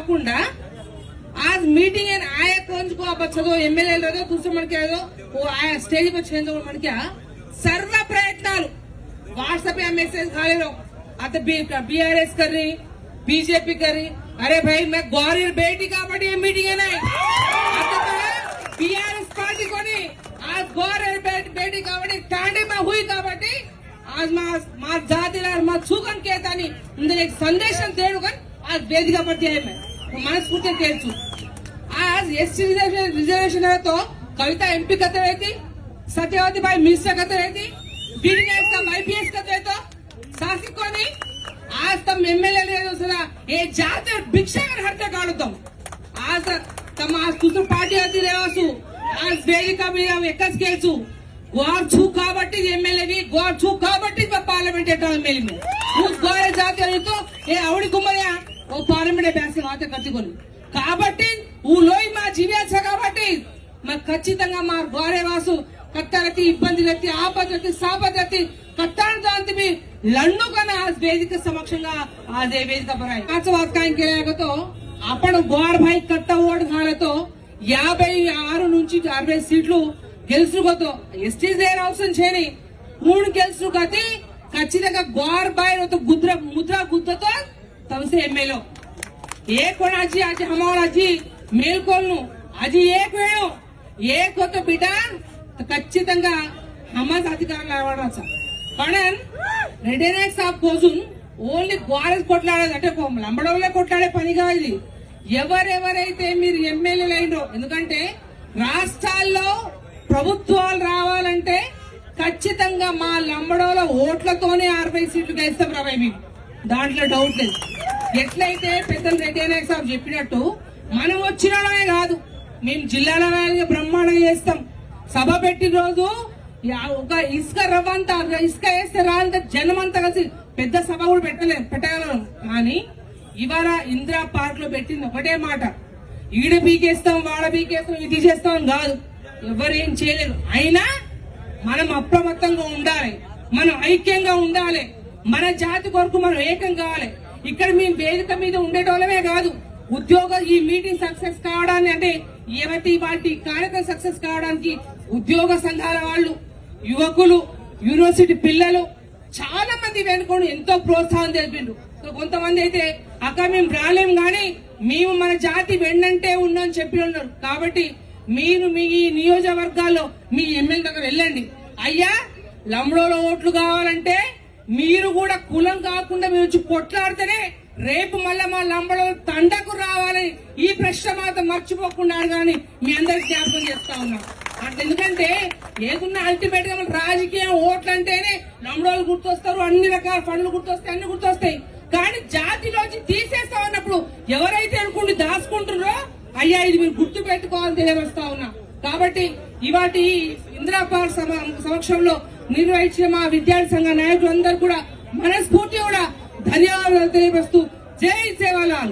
आज मीटिंग आया कौन को आप चलो एमएलए रहो दूसरे मन के वो आया स्टेज पर चेंज मन क्या सर्व प्रयत्न व्हाट्सएप पे मैसेज खाली लो आता बीआरएस कर रही बीजेपी कर रही अरे भाई मैं गौरी बेटी काबटी मीटिंग है नहीं बीआरएस पार्टी को नहीं आज गौरी बेटी काबटी टांडी में हुई काबटी आज మా జాతిలో మా చూకం కేతాని ఇందులో एक సందేశం తేడుగన్ आज వేదిక पर दिया है मैं मनस्फूर्ति తెలుసు आज एससी रिजर्वेशन है तो कविता एमपी करते रहती सत्यवती भाई मिनिस्टर करते रहती बीडीएस का आईपीएस करते तो शासक को नहीं आज तम एमएलए లేదు సరా ఏ జాతి భిక్షాగర్ హత్య కాడుతాం आज तम आज दूसरी पार्टी आती रेवासु आज వేదిక మీద ఎక్కస్ కేసు గోర్ छु కాబట్టి ఎమ్మెల్యేవి గోర్ छु కాబట్టి పార్లమెంట్ ఎమ్మెల్యే में उस గోర జాతి तो ఏ అవడి కుమ్మరియా ఓ పార్లమెంట్ బ్యాసింగ్ ఆతే కట్టుకొని కాబట్టి ఊలోయి మా జీవ్యాచ కాబట్టి మా ఖచ్చితంగా మా గోరే వాసు కట్టారతి ఇబ్బందులతి ఆపదతి సాపదతి कट्टान जानती भी लड़नों का ना आज वेदिक समक्षंगा आज ये वेदिक पर आए आज बात काइन के लिए तो अपन गौर भाई कट्टा वोट खाले तो 56 నుంచి 60 సీట్లు గెలుచుకోతో ఎస్టీ దేర్ అవసరం చేయని 3 గెలుచుకోతి ఖచ్చితంగా గౌర్ భాई తో ముద్ర గుద్దతో तमसे एमएलए एक आज आज हमारा जी मेलकोल आज एक वेणु एक होतो बिटा ఖచ్చితంగా हमास अधिकारला आवडाचा पण రెడ్డి నాయక్ సాబ్ కోసం ఓన్లీ గోరెస్ కొట్లాడేది అంటే లంబడోలే కొట్లాడే పని కాదు ఇది ఎవరెవరైతే మీరు ఎమ్మెల్యేలు అయినో ఎందుకంటే రాష్ట్రాల్లో ప్రభుత్వాలు రావాలంటే ఖచ్చితంగా మా లంబడోల ఓట్లతోనే 60 సీట్లు గెలుస్తాం రావై మేము దాంట్లో డౌట్ లేదు ఎట్లయితే పెద్దలు రెడ్డి నాయక్ సాబ్ చెప్పినట్టు మనం వచ్చిననే కాదు మేము జిల్లాల వారీగా బ్రహ్మాండంగా చేస్తాం సభ పెట్టిన రోజు ఒక ఇసుక రవ్వంతా ఇసుక వేస్తే రాంత జనమంతా కలిసి పెద్ద సభ కూడా పెట్టగలం కానీ ఇవాళ ఇందిరా పార్క్ లో పెట్టింది ఒకటే మాట ఈడ బీకేస్తాం వాడ బీకేస్తాం ఇది చేస్తాం కాదు ఎవరేం చేయలేరు అయినా మనం అప్రమత్తంగా ఉండాలి మనం ఐక్యంగా ఉండాలి మన జాతి కొరకు మనం ఏకం కావాలి ఇక్కడ మేము వేదిక మీద ఉండేటోళ్ళమే కాదు ఉద్యోగ ఈ మీటింగ్ సక్సెస్ కావడానికి అంటే ఏవైతే వాటి కార్యక్రమం సక్సెస్ కావడానికి ఉద్యోగ సంఘాల వాళ్ళు యువకులు యూనివర్సిటీ పిల్లలు చాలా మంది వెనుకొని ఎంతో ప్రోత్సాహం తెలిపిండు కొంతమంది అయితే అక్క మేము రాలేం గాని మేము మన జాతి వెన్నంటే ఉన్నామని చెప్పి ఉన్నారు కాబట్టి మీరు మీ నియోజకవర్గాల్లో మీ ఎమ్మెల్యే దగ్గర వెళ్ళండి అయ్యా లంబడోలో ఓట్లు కావాలంటే మీరు కూడా కులం కాకుండా మీరు వచ్చి కొట్లాడితేనే రేపు మళ్ళా మా లంబడో తండకు రావాలని ఈ ప్రశ్న మాత్రం మర్చిపోకుండా కానీ మీ అందరికి జ్ఞాపకం చేస్తా ఉన్నాం అంటే ఎందుకంటే ఏదున్నా అల్టిమేట్ గా రాజకీయం ఓట్లు అంటేనే లంబడోలు గుర్తొస్తారు అన్ని రకాల పనులు గుర్తొస్తాయి అన్ని గుర్తొస్తాయి కానీ జాతిలోంచి తీసేస్తా ఉన్నప్పుడు ఎవరైతే అనుకుంటూ దాచుకుంటున్నారో అయ్యా ఇది మీరు గుర్తు పెట్టుకోవాలని తెలియవస్తా ఉన్నా కాబట్టి ఇవాటి ఇందిరా పార్క్ సమక్షంలో నిర్వహించిన మా విద్యార్థి సంఘ నాయకులందరూ కూడా మనస్ఫూర్తి కూడా ధన్యవాదాలు తెలియజేస్తూ జై సేవాలాల్.